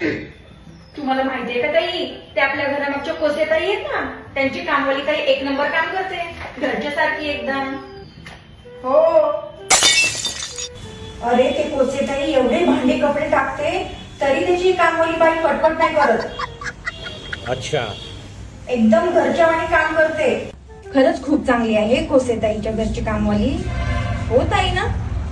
तुम्हाला माहितीये का ताई, ते आपल्या घरामागच्या कोसे ताई आहेत ना, त्यांची कामवाली ताई एक नंबर काम करते, घरच्या सारखी एकदम. हो. अरे ते कोसे ताई एवढे भांडे कपडे टाकते तरी त्याची कामवाली बाई पटपट नाही करत. अच्छा. एकदम घरच्या वाणी काम करते. खरंच खूप चांगली आहे कोसे ताईच्या घरची कामवाली. हो ताई ना,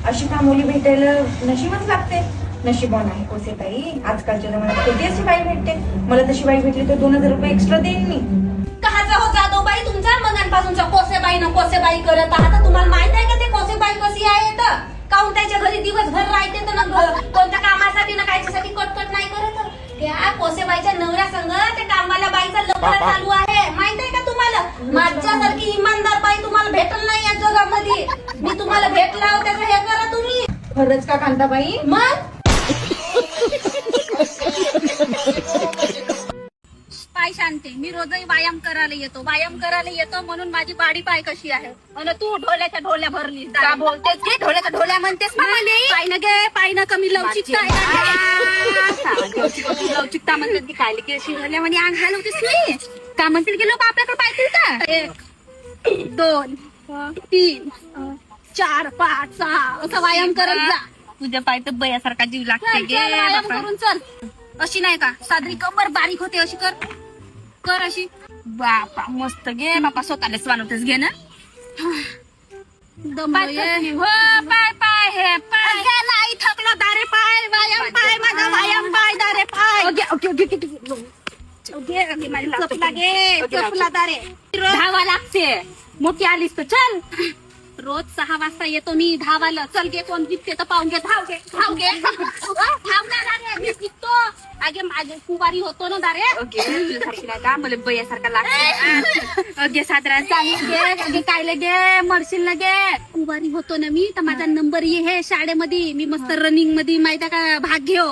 अशी कामवाली भेटायला नशीबच लागते. नशिबान आहे कोसे ताई. आजकालच्या जमान्यात कधी अशी बाई भेटते. मला तशी बाई भेटली तर 2000 रुपये एक्स्ट्रा देईन मी. कहाचा हो जाधव बाई तुमचा मनांपासूनचा कोसेबाई करत आहात. तुम्हाला माहित आहे का ते कोसेबाई कशी आहे तर काऊन त्याच्या घरी दिवसभर राहते तर कोणत्या कामासाठी ना कायच्यासाठी कटकट नाही करत. त्या कोसेबाईच्या नवऱ्या संग त्या कामवाल्या बाईचा लफडा चालू आहे. माहित आहे का तुम्हाला? माझ्यासारखी इमानदार बाई तुम्हाला भेटल नाही या जगामध्ये. मी तुम्हाला भेटला त्याचं हे करा तुम्ही. खरंच का कांताबाई? मग पाय शांती, मी रोजही व्यायाम करायला येतो म्हणून माझी बाडी पाय कशी आहे. आणि तू ढोल्याच्या ढोल्या भरली का बोलतेस की ढोल्याच्या ढोल्या म्हणतेस ना मला? पाय न कमी लवचिकता लवचिकता म्हणतात की काय की अशी ढोल्यामध्ये अंग हलवतेस मी का म्हणतील की लोक आपल्याकडे पाहतील का? 1 2 3 4 5 6 असं व्यायाम करत जा. तुझ्या पाय तर बयासारखा जीव लागते गे. व्यायाम करून चल. अशी नाही का साधरी कमर बारीक होते अशी कर अशी. बापा मस्त गे बापा स्वतःलाच वानवतेस घे ना. पाय हे पाय नाही थकलो दारे पाय व्यायाम पाय माझा व्यायाम पाय दारे पाय. चपला दारे धावा लागते. मोठी आलीस तर चल. रोज 6 वाजता येतो मी धावाला. चल गे कोण जिंकते तर पाहून घे. धाव घे ना दारे. मी जिंकतो. आगे माझे कुवारी होतो ना दारे. का मला बयासारखा लागते. अगे सादरा चांगली गे कायले गे मरशील ना गे. कुवारी होतो ना मी तर माझा नंबर ये हे शाळेमध्ये. मी मस्त रनिंग मध्ये माहिती का भाग घेऊ.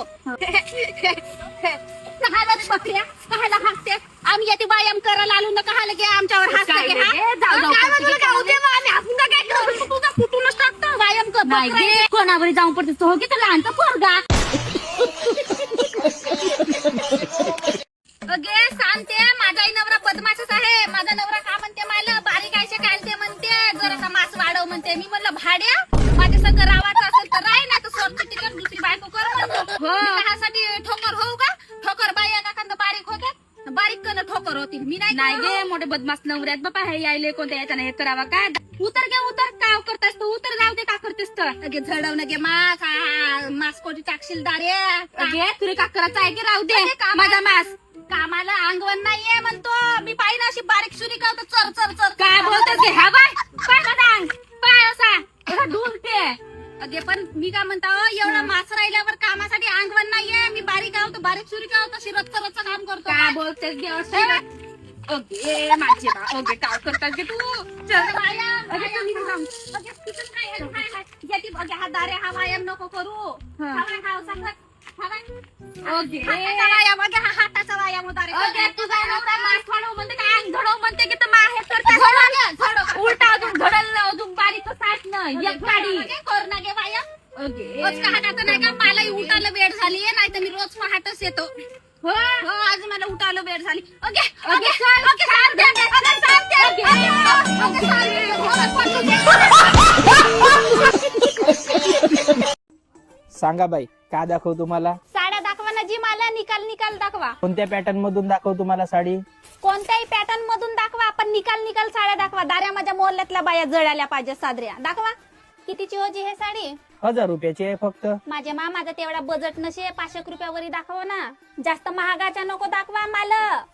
कहाला बकऱ्या कहाला हसते. आम्ही येते व्यायाम करायला आलो ना कहाला गे आमच्यावर हसते. कुठूनच टाकतो व्यायाम कर. कोणावर जाऊन पडते हो की तर लहानचा पोरगा. अगे सांगते माझाही नवरा बदमाशच आहे. माझा नवरा का म्हणते मला बारीक आयशे कालते म्हणते. जरासा मास वाढव म्हणते. मी म्हणलं भाड्या माझ्या संग रावाचं असेल तर राही नाही तर सोडची तिकड दुसरी बायको कर म्हणतो. ह्यासाठी ठोकर होऊ का? ठोकर बाई एखादा बारीक होते. बारीक करणं ठोकर होती. मी नाही गे मोठे बदमाश नवऱ्यात बापा हे यायले कोणत्या याच्यानं हे करावा का? उतर गे उतर. काय करतेस तू? उतर जाऊ दे. का करतेस तर अगे झडव ना गे मास कोटी टाकशील दारे. अगे तुला का करायचं आहे की राहू दे माझा मास. कामाला अंगवण नाहीये म्हणतो मी. पाहिजे अशी बारीक सुरी का चर चर चर काय बोलतेस गे? हा बाय पाय पाय असा ढुलते. अगे पण मी काय म्हणता एवढा मास राहिल्यावर कामासाठी अंगवण नाहीये. मी बारीक आहोत बारीक सुरी का होत शिरत काम करतो. काय बोलतेस गे? ओके माझे बा ओके काय करतात गे तू? चल हा दारे हा व्यायाम नको करू. ओके हा हाताचा व्यायाम होता रे. तुझा नवरा मास थोडव म्हणते काय अंग झडव म्हणते की तर माहे करता उलटा अजून झडल अजून बारीक साठ न एक गाडी कर ना गे व्यायाम. रोज का हाताचं नाही का? मलाही उठायला वेळ झाली नाही तर मी रोज पहाटच येतो. हो आज मला उठायला वेळ झाली. ओके ओके सांगा बाई काय दाखवू तुम्हाला? साड्या दाखवा ना जी. मला निकाल दाखवा. कोणत्या पॅटर्न मधून दाखवू तुम्हाला साडी? कोणत्याही पॅटर्न मधून दाखवा. आपण निकाल साड्या दाखवा. दाऱ्या माझ्या मोहल्ल्यातल्या बाया जळाल्या पाहिजे सादऱ्या. दाखवा कितीची होती हे साडी? 1000 रुपयाची आहे फक्त. माझ्या माझा तेवढा बजेट नसे. 500 रुपयावरी दाखवा ना. जास्त महागाच्या नको दाखवा. मला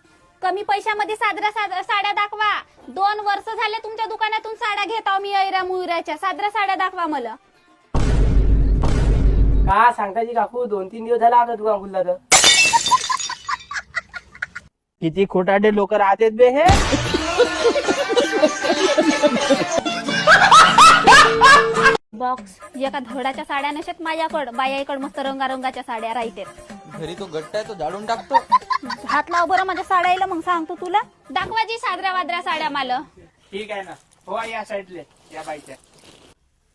कमी पैशामध्ये सादऱ्या साड्या दाखवा. 2 वर्ष झाले तुमच्या दुकानातून साड्या घेता मी. ऐरा मुयराच्या सादऱ्या साड्या दाखवा मला. का सांगताची काकू 2-3 दिवस झाला आपलं दुकान खुललं तर. किती खोटाडे लोक राहतात बे हे. बॉक्स एका धडाच्या साड्या नसत माझ्याकडं. बायाकडे मस्त रंगारंगाच्या साड्या राहते. घरी तो गट्टा आहे तो जाळून टाकतो. हात लाव बरं माझ्या साड्याला मग सांगतो तुला. दाखवा जी सादऱ्या वादऱ्या साड्या मला. ठीक आहे ना. हो या साईडले या बाईच्या.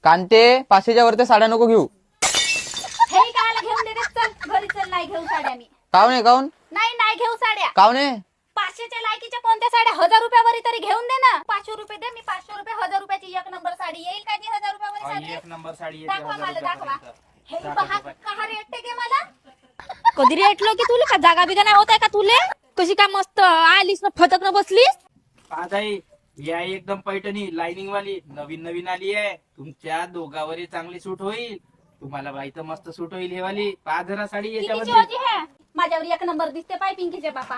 कांते 500च्या वरती साड्या नको घेऊ. हे कायला घेऊन देते? चल घरी चल. नाही घेऊ साड्या मी. काऊन काऊन नाही नाही घेऊ साड्या. काऊन 500च्या लायकीच्या कोणत्या साड्या 1000 रुपयावरी तरी घेऊन दे ना. 500 रुपये दे, मी 500 रुपये 1000 रुपयाची एक नंबर साडी येईल का ती 1000 रुपयावरी साडी? एक नंबर साडी येते दाखवा 1000 मला, दाखवा. रुपयापर्यंत. हे पहा कहा रेट घे मला. कधी रेटलो की तुला का जागा बिगा नाही होत आहे का तुले? कशी काय मस्त आलीस ना फटक न बसलीस. ताई या एकदम पैठणी लाइनिंग वाली नवीन नवीन आली आहे. तुमच्या दोघांवरही चांगली सूट होईल. तुम्हाला बाई तर मस्त सूट होईल हे वाली. 5 जरा साडी कितीची याच्यामध्ये. होती हे? माझ्यावर एक नंबर दिसते पाय पिंकीचे बापा.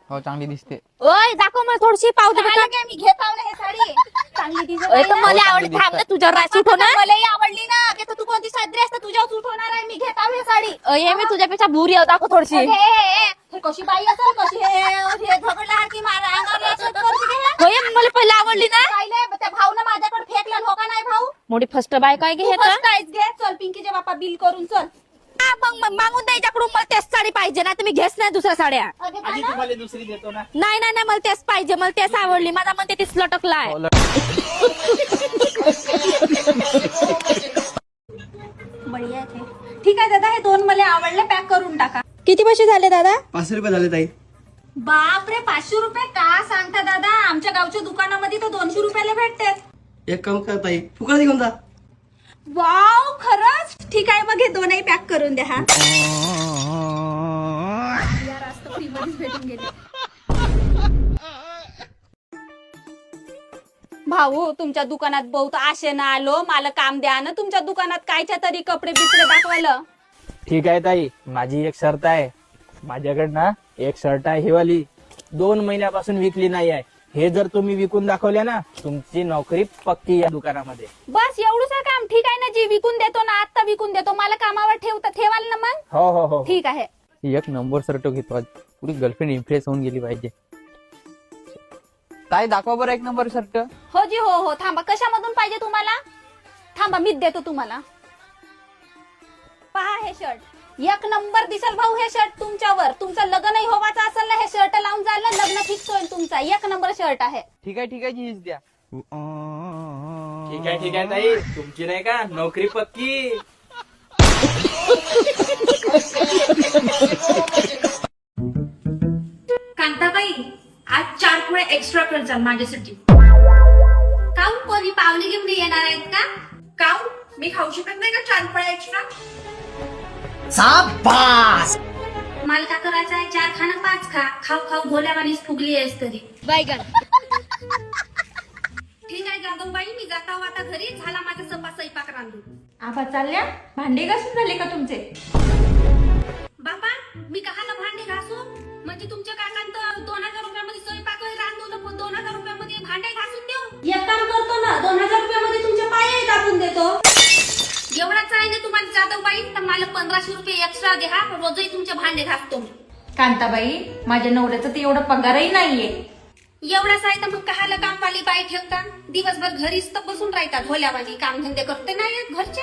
हो चांगली दिसते. ओय दाखव मला थोडीशी पाव दे बघा. मी घेत आव ना हे साडी. चांगली दिसते. ओय तर मला आवडली. थांब ना तुझ्यावर सूट होणार. मलाही आवडली ना. की तू कोणती साडी असते तुझ्यावर सूट होणार आहे. मी घेत आव हे साडी. ओय मी तुझ्यापेक्षा भुरी आहे. दाखव थोडीशी. हे कशी बाई असेल कशी हे झगडला की मारा अंगावर असं करते हे. होय मला पहिले आवडली ना. पाहिले त्या भाऊने माझ्याकडे फेकला हो का नाही भाऊ? मोठी फर्स्ट बाय काय घे हे तर. घे चल पिंकीचे बापा बिल करून चल. मग मागून द्यायच्याकडून मला तेच साडी पाहिजे ना. तुम्ही घेस नाही दुसऱ्या साड्या. आधी तुम्हाला दुसरी देतो ना. नाही नाही नाही मला तेच पाहिजे. मला तेच आवडली. माझा म्हणते तीच लटकला आहे. बढिया आहे ते. ठीक आहे दादा, हे 2 मला आवडले, पॅक करून टाका. किती पैसे झाले दादा? 500 रुपये झाले ताई. बापरे, 500 रुपये का सांगता दादा? आमच्या गावच्या दुकानामध्ये तर 200 रुपयाला भेटते. एक काम कर ताई, फुकट घेऊन जा. वाव, खरंच? ठीक आहे, मग हे 2ही पॅक करून द्या. हा भाऊ तुमच्या दुकानात बहुत आशेनं आलो. मला काम द्या ना. तुमच्या दुकानात कायच्या तरी कपडे बिपडे दाखवायला. ठीक आहे ताई, माझी एक शर्त आहे. माझ्याकडनं एक शर्ट आहे ही वाली 2 महिन्यापासून विकली नाही आहे. हे जर तुम्ही विकून दाखवल्या ना तुमची नोकरी पक्की या दुकानामध्ये. बस एवढंच काम. ठीक आहे ना. जी विकून देतो ना आता विकून देतो. मला कामावर ठेवाल ना मग. हो हो हो. ठीक आहे. एक नंबर शर्ट घेतो आज. पुरी गर्लफ्रेंड इम्प्रेस होऊन गेली पाहिजे. ताई दाखवा बरं एक नंबर शर्ट. हो जी हो हो. थांबा, कशामधून पाहिजे तुम्हाला? थांबा मीच देतो तुम्हाला. पहा हे शर्ट एक नंबर दिसेल भाऊ. हे शर्ट तुमच्यावर. तुमचं लग्नही होवाचं असेल ना हे शर्ट लावून जाल ना लग्न फिक्स होईल तुमचा. एक नंबर शर्ट आहे. ठीक आहे जीन्स द्या. ठीक आहे ताई, तुमची नाही का नोकरी पक्की. कांताबाई, आज 4 पोळे एक्स्ट्रा करचाल माझ्यासाठी. काऊन कोणी पाहुणे घेऊन येणार आहेत का? काऊ, मी खाऊ शकत नाही का 4 पोळे एक्स्ट्रा? मला का करायचं आहे? 4 खा ना 5 खा. खाऊ खाऊ भोल्यावानीच फुगली आहेस तरी. बैगन. ठीक आहे जाधवबाई, मी जाता आता घरी. झाला माझा स्वयंपाक रांधून. आबा चालल्या? भांडे घासून झाले का तुमचे? बाबा मी कहाला भांडे घासू? म्हणजे तुमच्या काकांत 2000 रुपयामध्ये स्वयंपाक रांधून 2000 रुपयामध्ये भांडे घासून देऊ? एक काम करतो ना, 2000 रुपयामध्ये तुमच्या पायही दाबून देतो. एवढाच आहे ना तुम्हाला जाधवबाई, तर मला 1500 रुपये एक्स्ट्रा द्या. रोजही तुमचे भांडे घासतो मी. कांताबाई, माझ्या नवऱ्याचं ते एवढं पगारही नाहीये. एवढाच आहे तर मग कहाला कामवाली बाई ठेवता? दिवसभर घरीच तर बसून राहतात भोल्यावानी. काम धंदे करते नाही घरचे.